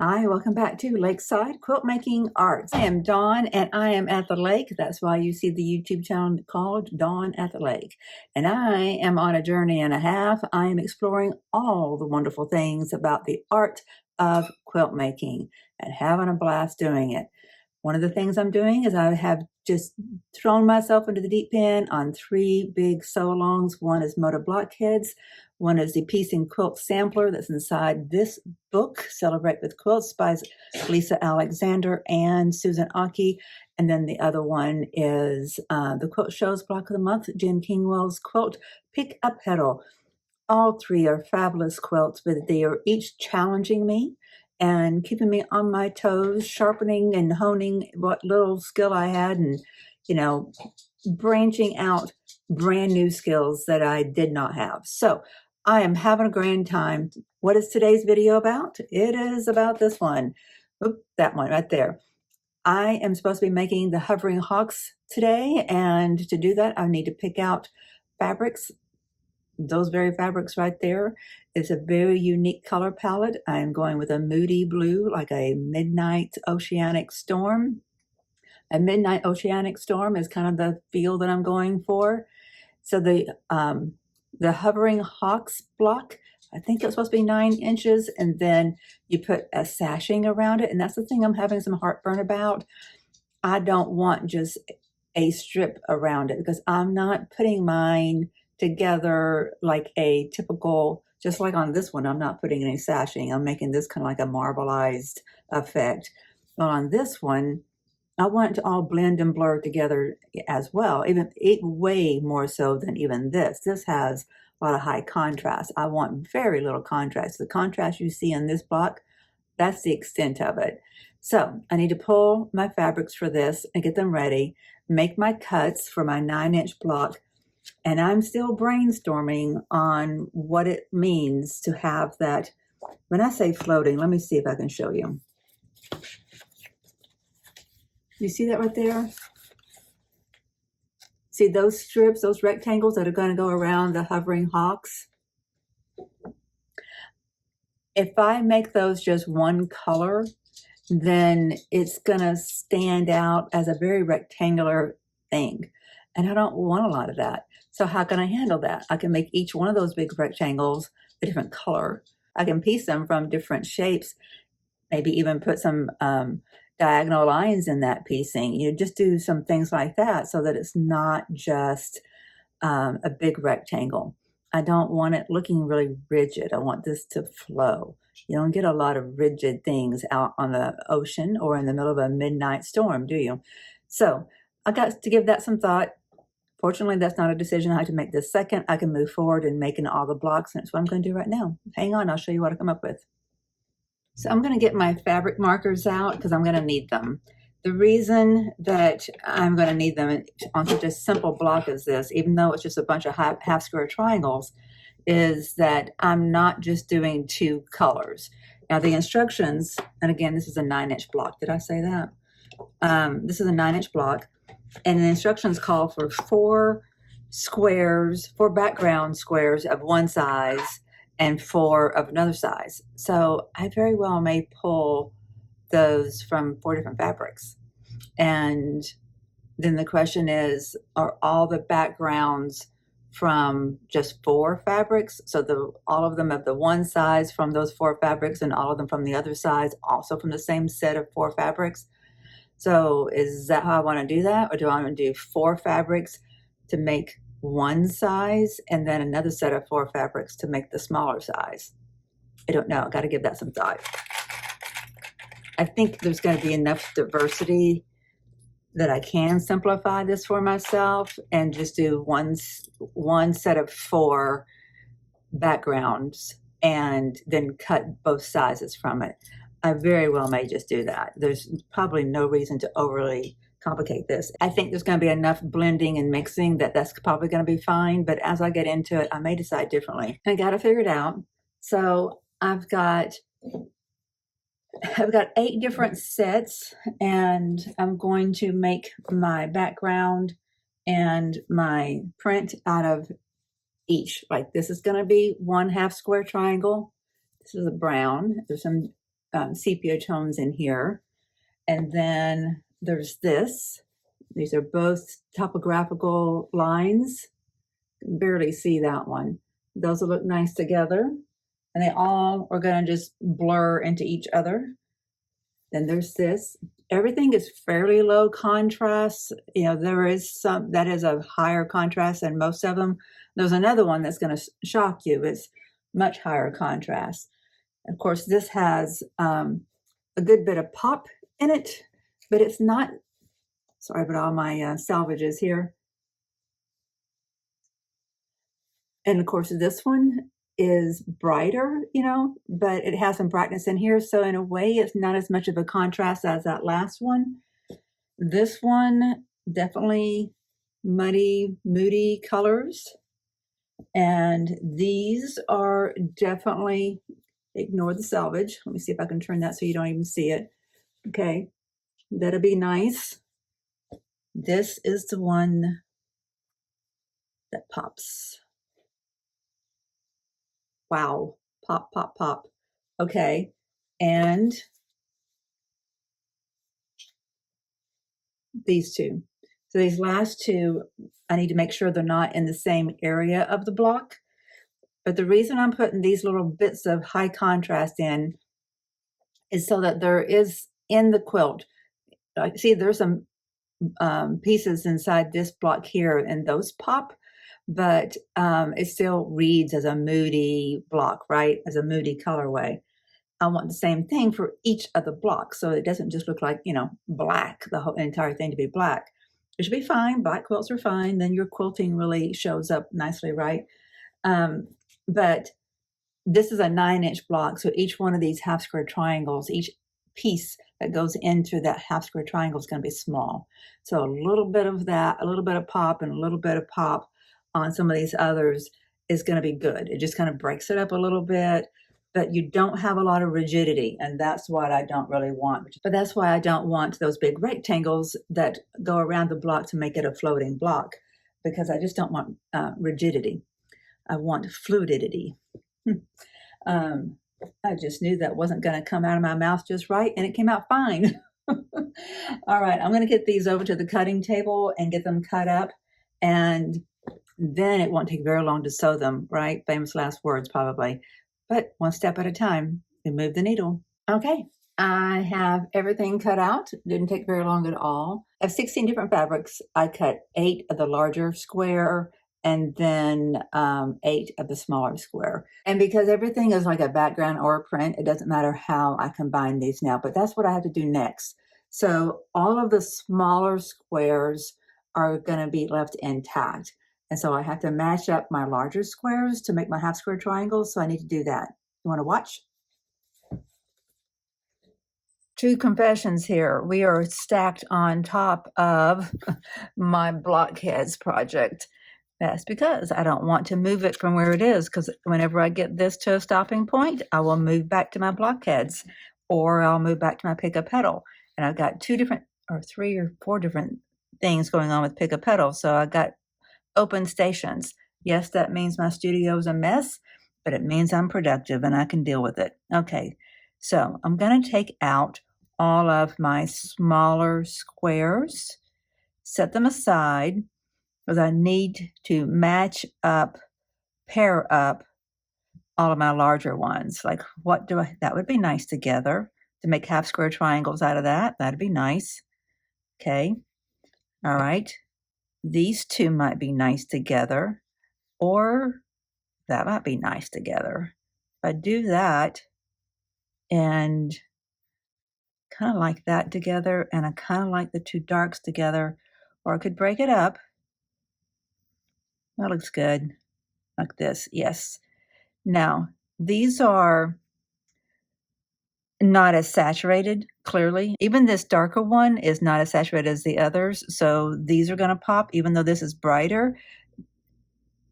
Hi, welcome back to Lakeside Quilt Making Arts. I am Dawn and I am at the lake. That's why you see the YouTube channel called Dawn at the Lake. And I am on a journey and a half. I am exploring all the wonderful things about the art of quilt making and having a blast doing it. One of the things I'm doing is I have just thrown myself into the deep end on 3 big sew-alongs. One is moody Blockheads. One is the Piece and Quilt Sampler that's inside this book, Celebrate with Quilts by Lisa Alexander and Susan Aki. And then the other one is the Quilt Show's Block of the Month, Jen Kingwell's quilt, Pick a Petal. All 3 are fabulous quilts, but they are each challenging me and keeping me on my toes, sharpening and honing what little skill I had and, branching out brand new skills that I did not have. So I am having a grand time. What is today's video about? It is about this one. Oop, that one right there. I am supposed to be making the hovering hawks today, and to do that, I need to pick out fabrics. Those very fabrics right there is a very unique color palette. I'm going with a moody blue, like a midnight oceanic storm. A midnight oceanic storm is kind of the feel that I'm going for. So the hovering hawks block, I think it's supposed to be 9 inches, and then you put a sashing around it. And that's the thing I'm having some heartburn about. I don't want just a strip around it because I'm not putting mine together like a typical, just like on this one, I'm not putting any sashing. I'm making this kind of like a marbleized effect. But on this one, I want it to all blend and blur together as well, even way more so than even this. This has a lot of high contrast. I want very little contrast. The contrast you see in this block, that's the extent of it. So I need to pull my fabrics for this and get them ready, make my cuts for my 9-inch block. And I'm still brainstorming on what it means to have that. When I say floating, let me see if I can show you. You see that right there? See those strips, those rectangles that are going to go around the hovering hawks? If I make those just one color, then it's going to stand out as a very rectangular thing. And I don't want a lot of that. So how can I handle that? I can make each one of those big rectangles a different color. I can piece them from different shapes, maybe even put some diagonal lines in that piecing. Just do some things like that so that it's not just a big rectangle. I don't want it looking really rigid. I want this to flow. You don't get a lot of rigid things out on the ocean or in the middle of a midnight storm, do you? So I got to give that some thought. Fortunately, that's not a decision I have to make this second. I can move forward in making all the blocks, and that's what I'm going to do right now. Hang on, I'll show you what I come up with. So I'm going to get my fabric markers out because I'm going to need them. The reason that I'm going to need them on such a simple block as this, even though it's just a bunch of half square triangles, is that I'm not just doing 2 colors. Now the instructions, and again, this is a 9-inch block. Did I say that? This is a 9-inch block, and the instructions call for 4 background squares of one size and 4 of another size. So I very well may pull those from 4 different fabrics. And then the question is, are all the backgrounds from just 4 fabrics? So all of them of the one size from those 4 fabrics and all of them from the other size also from the same set of 4 fabrics? So is that how I want to do that? Or do I want to do 4 fabrics to make one size and then another set of 4 fabrics to make the smaller size? I don't know. I got to give that some thought. I think there's going to be enough diversity that I can simplify this for myself and just do one set of 4 backgrounds and then cut both sizes from it. I very well may just do that. There's probably no reason to overly complicate this. I think there's going to be enough blending and mixing that that's probably going to be fine, but as I get into it, I may decide differently. I got to figure it out. So I've got 8 different sets, and I'm going to make my background and my print out of each. Like this is going to be 1 half square triangle. This is a brown. There's some sepia tones in here. And then there's this. These are both topographical lines. Barely see that one. Those will look nice together. And they all are going to just blur into each other. Then there's this. Everything is fairly low contrast. You know, there is some that is a higher contrast than most of them. There's another one that's going to shock you. It's much higher contrast. Of course, this has a good bit of pop in it, but it's not, sorry about all my salvages here. And of course, this one is brighter, you know, but it has some brightness in here. So in a way, it's not as much of a contrast as that last one. This one, definitely muddy, moody colors. And these are definitely, ignore the salvage. Let me see if I can turn that so you don't even see it. Okay, that'll be nice. This is the one that pops. Wow, pop, pop, pop. Okay, and these two. So these last two, I need to make sure they're not in the same area of the block. But the reason I'm putting these little bits of high contrast in is so that there is in the quilt, see there's some pieces inside this block here and those pop, but it still reads as a moody block, right? As a moody colorway. I want the same thing for each of the blocks, so it doesn't just look like, you know, black, the whole entire thing to be black. It should be fine. Black quilts are fine. Then your quilting really shows up nicely, right? But this is a 9-inch block, so each one of these half square triangles, each piece that goes into that half square triangle is going to be small. So a little bit of that, a little bit of pop, and a little bit of pop on some of these others is going to be good. It just kind of breaks it up a little bit, but you don't have a lot of rigidity, and that's what I don't really want. But that's why I don't want those big rectangles that go around the block to make it a floating block, because I just don't want rigidity. I want fluidity. I just knew that wasn't going to come out of my mouth just right, and it came out fine. All right, I'm going to get these over to the cutting table and get them cut up, and then it won't take very long to sew them, right? Famous last words, probably. But one step at a time, and move the needle. Okay, I have everything cut out. Didn't take very long at all. I have 16 different fabrics. I cut 8 of the larger square and then 8 of the smaller square. And because everything is like a background or a print, it doesn't matter how I combine these now, but that's what I have to do next. So all of the smaller squares are going to be left intact. And so I have to match up my larger squares to make my half square triangles. So I need to do that. You want to watch? Two confessions here. We are stacked on top of my Blockheads project. That's because I don't want to move it from where it is, because whenever I get this to a stopping point, I will move back to my Blockheads, or I'll move back to my Pick a Petal. And I've got 2 different, or 3 or 4 different things going on with Pick a Petal. So I got open stations. Yes, that means my studio is a mess, but it means I'm productive and I can deal with it. Okay, so I'm going to take out all of my smaller squares, set them aside, because I need to match up, pair up all of my larger ones. Like, what do I, that would be nice together, to make half square triangles out of that. That'd be nice. Okay, all right. These 2 might be nice together, or that might be nice together. If I do that and kind of like that together, and I kind of like the 2 darks together, or I could break it up. That looks good. Like this, yes. Now, these are not as saturated, clearly. Even this darker one is not as saturated as the others, so these are going to pop, even though this is brighter.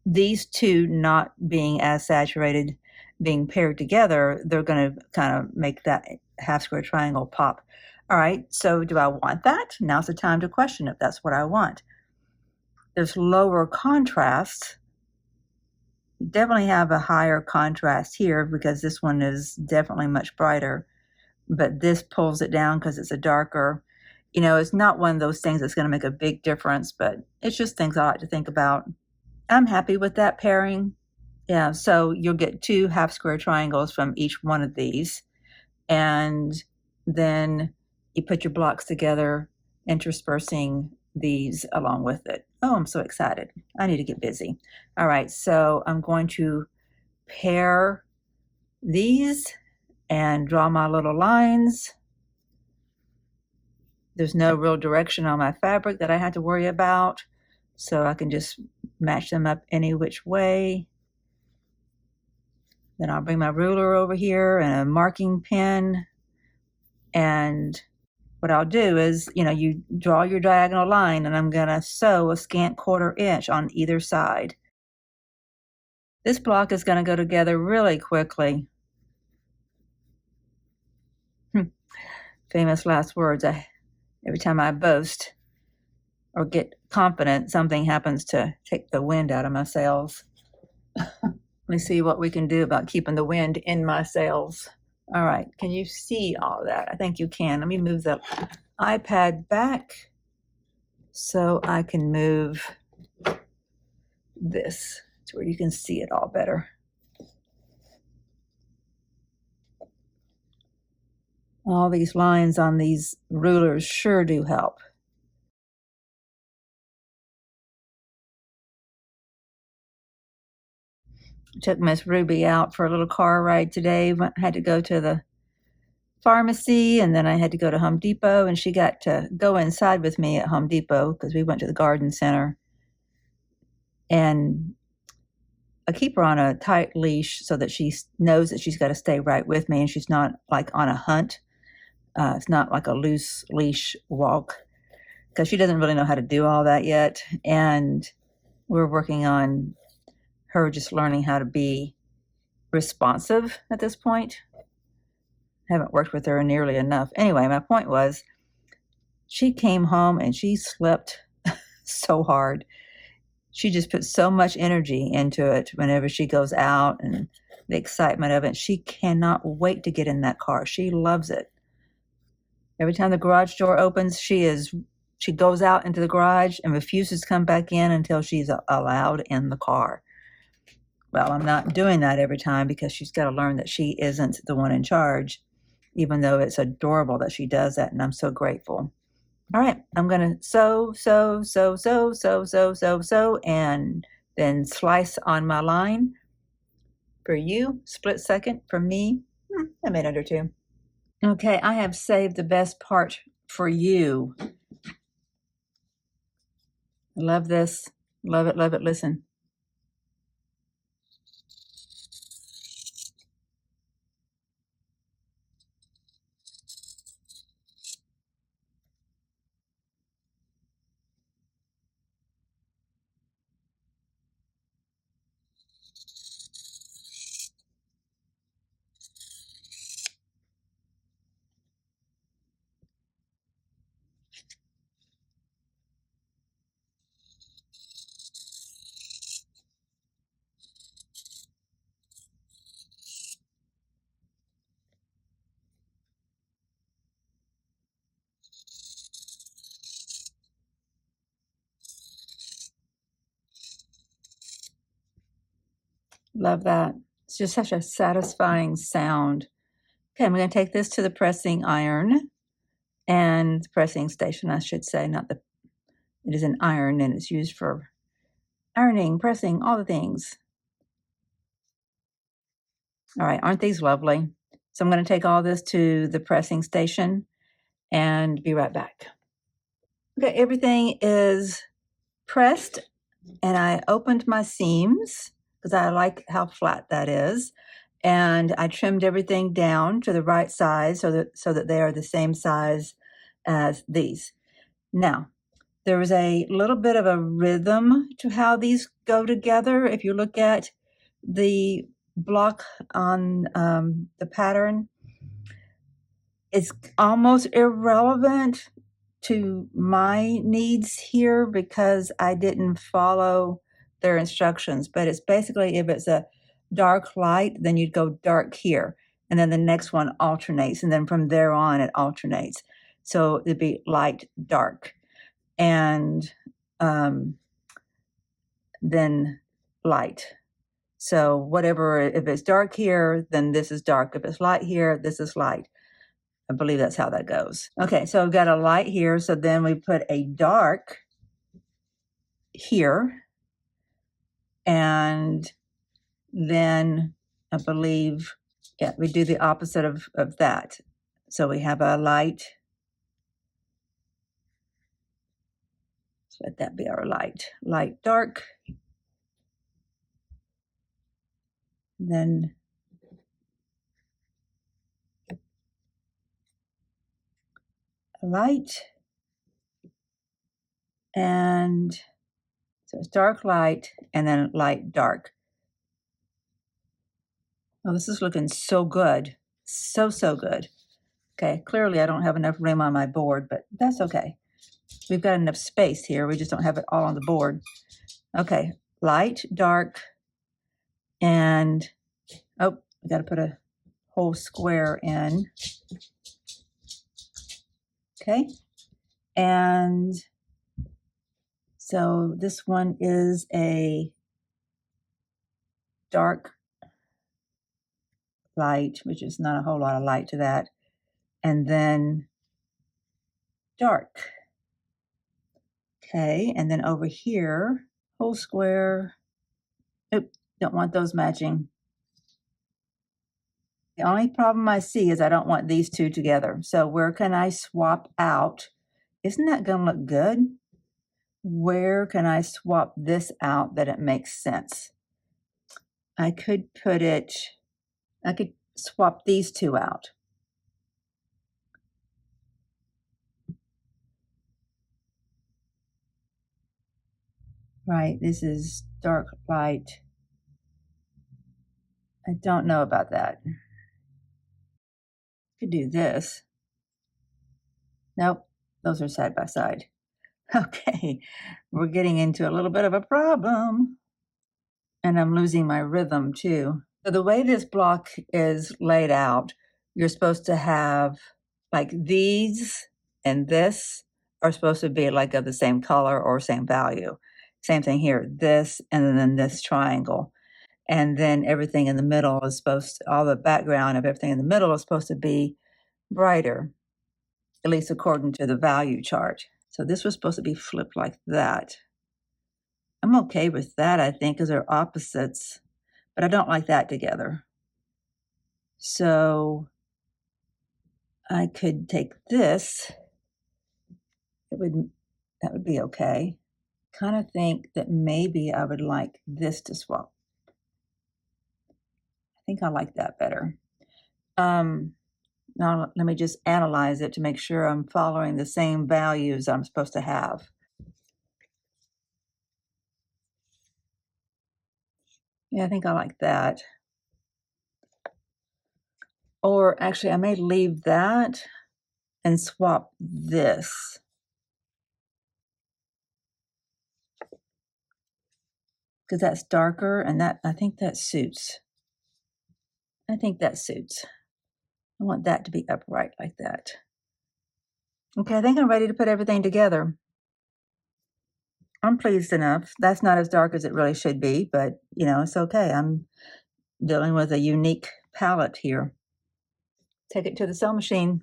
These 2 not being as saturated, being paired together, they're going to kind of make that half square triangle pop. All right, so do I want that? Now's the time to question if that's what I want. There's lower contrast. Definitely have a higher contrast here because this one is definitely much brighter. but this pulls it down because it's a darker, you know, it's not one of those things that's going to make a big difference, but it's just things I like to think about. I'm happy with that pairing. Yeah, so you'll get 2 half square triangles from each one of these, and then you put your blocks together, interspersing these along with it. Oh, I'm so excited. I need to get busy. All right, so I'm going to pair these and draw my little lines. There's no real direction on my fabric that I had to worry about, so I can just match them up any which way. Then I'll bring my ruler over here and a marking pen, and what I'll do is, you know, you draw your diagonal line, and I'm gonna sew a scant 1/4 inch on either side. This block is gonna go together really quickly. Famous last words. Every time I boast or get confident, something happens to take the wind out of my sails. Let me see what we can do about keeping the wind in my sails. All right, can you see all that? I think you can. Let me move the iPad back so I can move this to where you can see it all better. All these lines on these rulers sure do help. Took Miss Ruby out for a little car ride today. Had to go to the pharmacy, and then I had to go to Home Depot, and she got to go inside with me at Home Depot because we went to the garden center. And I keep her on a tight leash so that she knows that she's got to stay right with me, and she's not like on a hunt. It's not like a loose leash walk because she doesn't really know how to do all that yet. And we're working on her just learning how to be responsive at this point. Haven't worked with her nearly enough. Anyway, my point was she came home and she slept so hard. She just puts so much energy into it whenever she goes out, and the excitement of it. She cannot wait to get in that car. She loves it. Every time the garage door opens, she goes out into the garage and refuses to come back in until she's allowed in the car. Well, I'm not doing that every time because she's got to learn that she isn't the one in charge, even though it's adorable that she does that, and I'm so grateful. All right, I'm going to sew, and then slice on my line. For you, split second. For me, a minute or 2. Okay, I have saved the best part for you. Love this. Love it, love it. Listen. Love that. It's just such a satisfying sound. Okay, I'm going to take this to the pressing iron and pressing station, I should say. It is an iron, and it's used for ironing, pressing, all the things. All right, aren't these lovely? So I'm going to take all this to the pressing station and be right back. Okay, everything is pressed, and I opened my seams because I like how flat that is. And I trimmed everything down to the right size so that they are the same size as these. Now, there is a little bit of a rhythm to how these go together. If you look at the block on the pattern, it's almost irrelevant to my needs here because I didn't follow their instructions. But it's basically, if it's a dark light, then you'd go dark here. and then the next one alternates, and then from there on it alternates. So it'd be light, dark, and then light. So whatever, if it's dark here, then this is dark. If it's light here, this is light. I believe that's how that goes. Okay, so I've got a light here, so then we put a dark here, and then I believe, yeah, we do the opposite of that. So we have a light. So let that be our light. Light, dark. Then a light. And so it's dark, light, and then light, dark. Oh, this is looking so good. So good. Okay, clearly I don't have enough room on my board, but that's okay. We've got enough space here. We just don't have it all on the board. Okay, light, dark, and, oh, we got to put a whole square in. Okay, and so this one is a dark light, which is not a whole lot of light to that, and then dark. Okay, and then over here, whole square. Oop, don't want those matching. The only problem I see is I don't want these two together. So where can I swap out? Isn't that going to look good? Where can I swap this out that it makes sense? I could swap these two out. Right, this is dark, light. I don't know about that. Could do this. Nope, those are side by side. Okay, we're getting into a little bit of a problem. And I'm losing my rhythm too. So the way this block is laid out, you're supposed to have like these and this are supposed to be like of the same color or same value. Same thing here, this and then this triangle. And then everything in the middle is all the background of everything in the middle is supposed to be brighter, at least according to the value chart. So this was supposed to be flipped like that. I'm okay with that, I think, because they're opposites, but I don't like that together. So I could take this. That would be okay. Kind of think that maybe I would like this to swap. I think I like that better. Now let me just analyze it to make sure I'm following the same values I'm supposed to have. Yeah, I think I like that. Or actually, I may leave that and swap this. Because that's darker, and I think that suits. I think that suits. I want that to be upright like that. Okay, I think I'm ready to put everything together. I'm pleased enough. That's not as dark as it really should be, but, you know, it's okay. I'm dealing with a unique palette here. Take it to the sewing machine.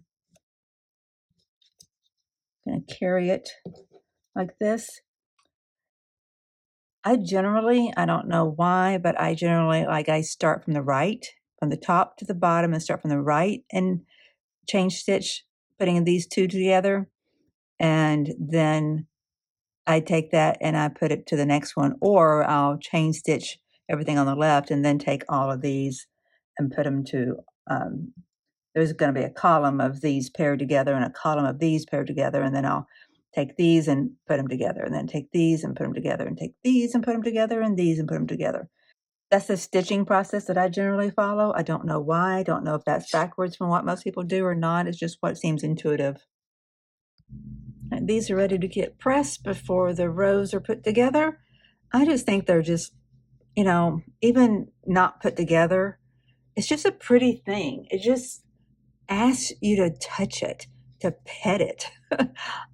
Gonna carry it like this. I don't know why, but I start from the right, from the top to the bottom, and start from the right and change stitch, putting these two together. And then I take that and I put it to the next one, or I'll chain stitch everything on the left and then take all of these and put them to, there's going to be a column of these paired together and a column of these paired together, and then I'll take these and put them together, and then take these and put them together, and take these and put them together, and these and put them together. That's the stitching process that I generally follow. I don't know why. I don't know if that's backwards from what most people do or not. It's just what seems intuitive. And these are ready to get pressed before the rows are put together. I just think they're just, you know, even not put together, it's just a pretty thing. It just asks you to touch it, to pet it.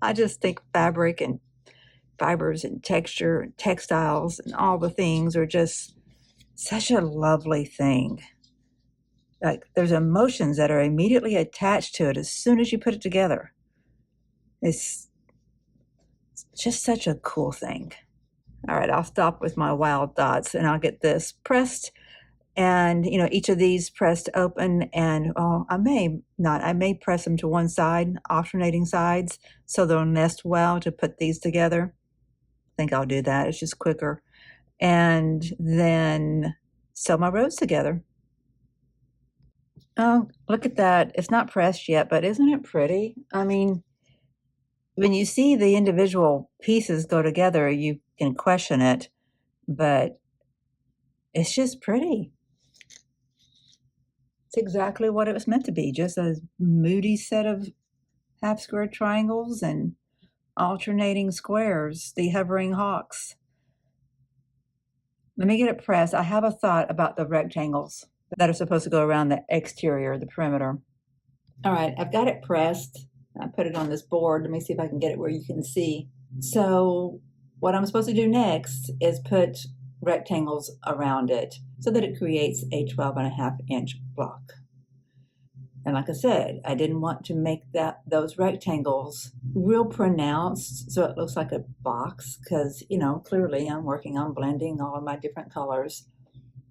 I just think fabric and fibers and texture and textiles and all the things are just such a lovely thing. Like there's emotions that are immediately attached to it as soon as you put it together. It's just such a cool thing. All right, I'll stop with my wild thoughts and I'll get this pressed. And, you know, each of these pressed open, and I may press them to one side, alternating sides, so they'll nest well to put these together. I think I'll do that. It's just quicker. And then sew my rows together. Oh, look at that. It's not pressed yet, but isn't it pretty? I mean, when you see the individual pieces go together, you can question it, but it's just pretty. It's exactly what it was meant to be, just a moody set of half square triangles and alternating squares, the hovering hawks. Let me get it pressed. I have a thought about the rectangles that are supposed to go around the exterior, the perimeter. All right, I've got it pressed. I put it on this board. Let me see if I can get it where you can see. So what I'm supposed to do next is put rectangles around it so that it creates a 12.5-inch block. And like I said, I didn't want to make those rectangles real pronounced so it looks like a box because, you know, clearly I'm working on blending all of my different colors.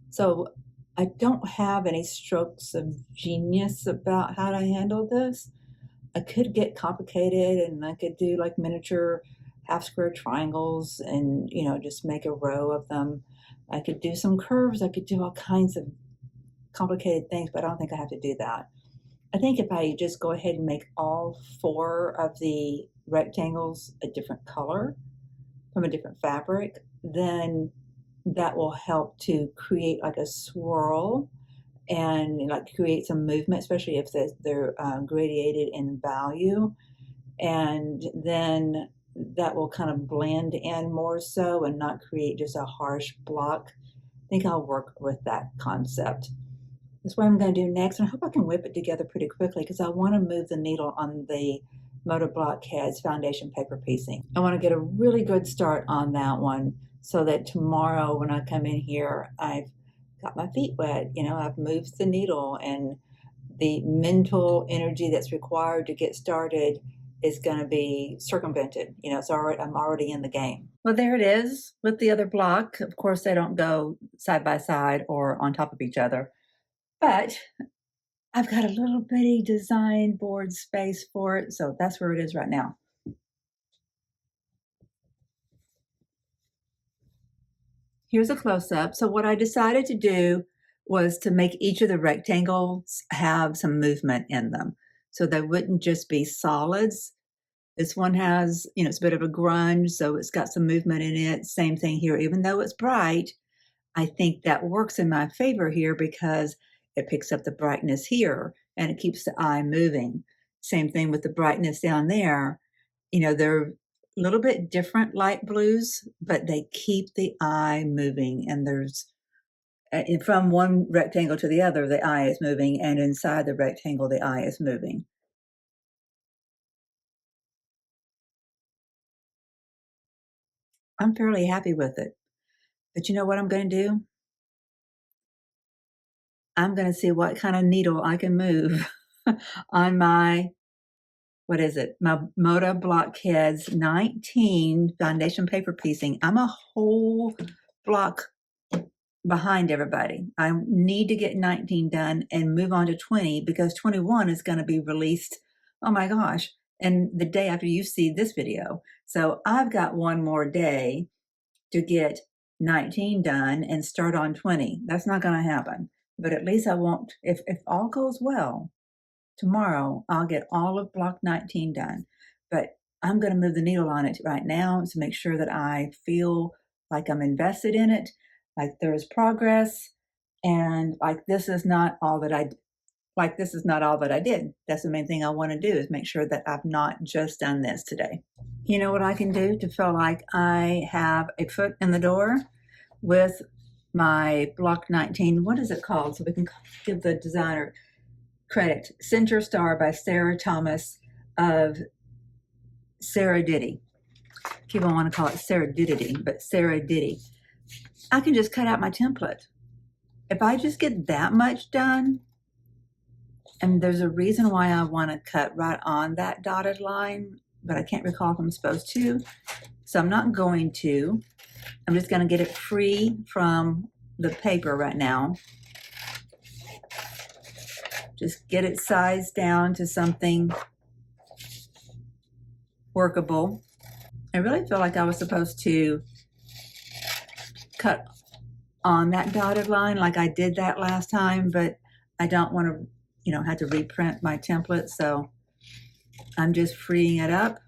So I don't have any strokes of genius about how to handle this. I could get complicated and I could do like miniature half square triangles and, you know, just make a row of them. I could do some curves. I could do all kinds of complicated things, but I don't think I have to do that. I think if I just go ahead and make all 4 of the rectangles a different color from a different fabric, then that will help to create like a swirl and like create some movement, especially if they're gradiated in value. And then that will kind of blend in more so and not create just a harsh block. I think I'll work with that concept. That's what I'm going to do next, and I hope I can whip it together pretty quickly because I want to move the needle on the Moda Blockheads foundation paper piecing. I want to get a really good start on that one so that tomorrow when I come in here, I've got my feet wet. You know, I've moved the needle and the mental energy that's required to get started is going to be circumvented. You know, I'm already in the game. Well, there it is with the other block. Of course, they don't go side by side or on top of each other. But I've got a little bitty design board space for it, so that's where it is right now. Here's a close-up. So what I decided to do was to make each of the rectangles have some movement in them. So they wouldn't just be solids. This one has, you know, it's a bit of a grunge, so it's got some movement in it. Same thing here, even though it's bright, I think that works in my favor here because it picks up the brightness here and it keeps the eye moving. Same thing with the brightness down there. You know, they're a little bit different light blues, but they keep the eye moving. And there's, from one rectangle to the other, the eye is moving, and inside the rectangle, the eye is moving. I'm fairly happy with it. But you know what I'm going to do? I'm going to see what kind of needle I can move on my, what is it? My Moda Blockheads 19 foundation paper piecing. I'm a whole block behind everybody. I need to get 19 done and move on to 20 because 21 is going to be released. Oh my gosh. And the day after you see this video. So I've got one more day to get 19 done and start on 20. That's not going to happen. But at least I won't, if all goes well, tomorrow I'll get all of block 19 done. But I'm going to move the needle on it right now to make sure that I feel like I'm invested in it, like there is progress, and like this is not all that I did. That's the main thing I want to do is make sure that I've not just done this today. You know what I can do to feel like I have a foot in the door with my block 19, what is it called? So we can give the designer credit. Center Star by Sarah Thomas of Sarah Diddy. People want to call it Sarah Diddy, but Sarah Diddy. I can just cut out my template. If I just get that much done, and there's a reason why I want to cut right on that dotted line, but I can't recall if I'm supposed to. So I'm not going to. I'm just going to get it free from the paper right now. Just get it sized down to something workable. I really feel like I was supposed to cut on that dotted line like I did that last time, but I don't want to, have to reprint my template, so I'm just freeing it up,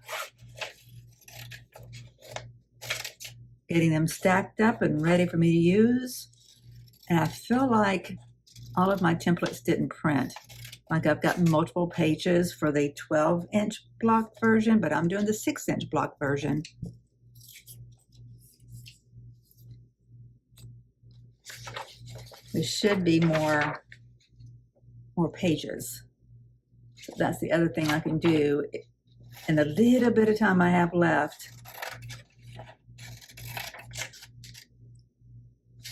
getting them stacked up and ready for me to use. And I feel like all of my templates didn't print. Like I've got multiple pages for the 12-inch block version, but I'm doing the 6-inch block version. There should be more pages. So that's the other thing I can do in the little bit of time I have left.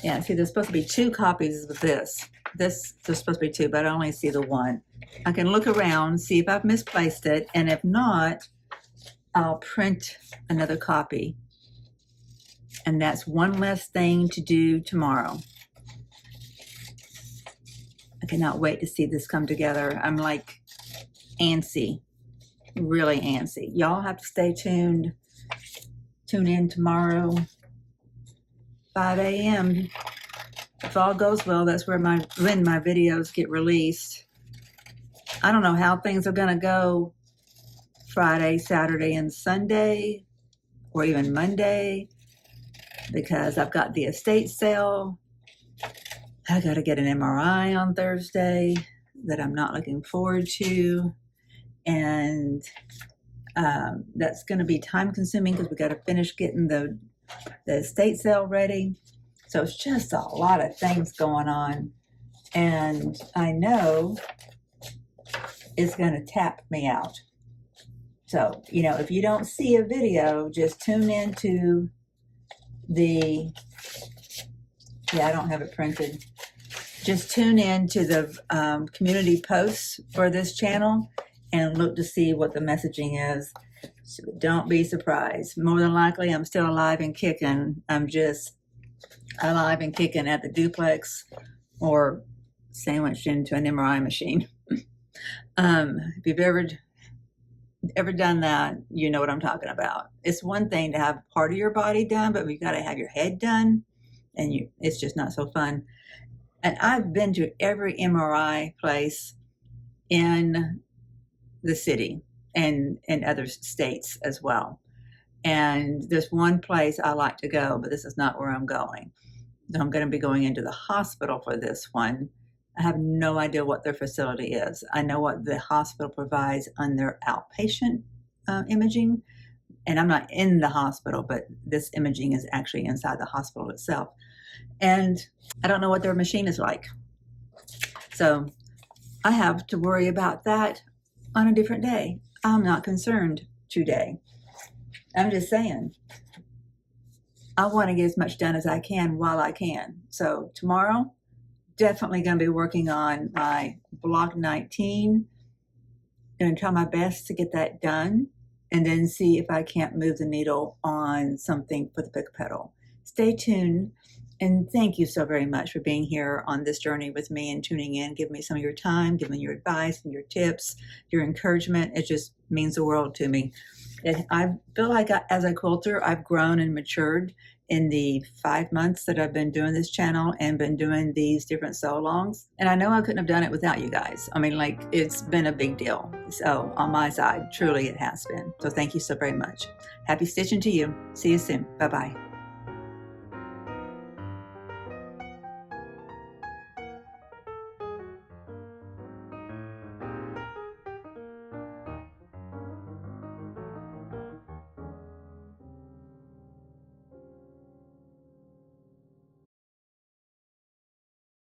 Yeah, see, there's supposed to be 2 copies of this. There's supposed to be 2, but I only see the 1. I can look around, see if I've misplaced it, and if not, I'll print another copy. And that's one less thing to do tomorrow. I cannot wait to see this come together. I'm like antsy, really antsy. Y'all have to stay tuned. Tune in tomorrow, 5 a.m. If all goes well, that's when my videos get released. I don't know how things are gonna go Friday, Saturday, and Sunday, or even Monday, because I've got the estate sale. I gotta get an MRI on Thursday that I'm not looking forward to. And that's gonna be time consuming because we gotta finish getting the estate sale ready. So it's just a lot of things going on. And I know it's gonna tap me out. So, if you don't see a video, just tune into the, I don't have it printed. Just tune in to the community posts for this channel and look to see what the messaging is. So don't be surprised. More than likely, I'm still alive and kicking. I'm just alive and kicking at the duplex or sandwiched into an MRI machine. If you've ever done that, you know what I'm talking about. It's one thing to have part of your body done, but you've got to have your head done, and it's just not so fun. And I've been to every MRI place in the city and in other states as well. And there's one place I like to go, but this is not where I'm going. So I'm going to be going into the hospital for this one. I have no idea what their facility is. I know what the hospital provides on their outpatient imaging, and I'm not in the hospital, but this imaging is actually inside the hospital itself. And I don't know what their machine is like. So I have to worry about that on a different day. I'm not concerned today. I'm just saying, I want to get as much done as I can while I can. So tomorrow, definitely going to be working on my block 19. Going to try my best to get that done and then see if I can't move the needle on something for the big petal. Stay tuned. And thank you so very much for being here on this journey with me and tuning in, giving me some of your time, giving me your advice and your tips, your encouragement. It just means the world to me. I feel like as a quilter, I've grown and matured in the 5 months that I've been doing this channel and been doing these different sew-alongs. And I know I couldn't have done it without you guys. I mean, like, it's been a big deal. So on my side, truly it has been. So thank you so very much. Happy stitching to you. See you soon. Bye-bye.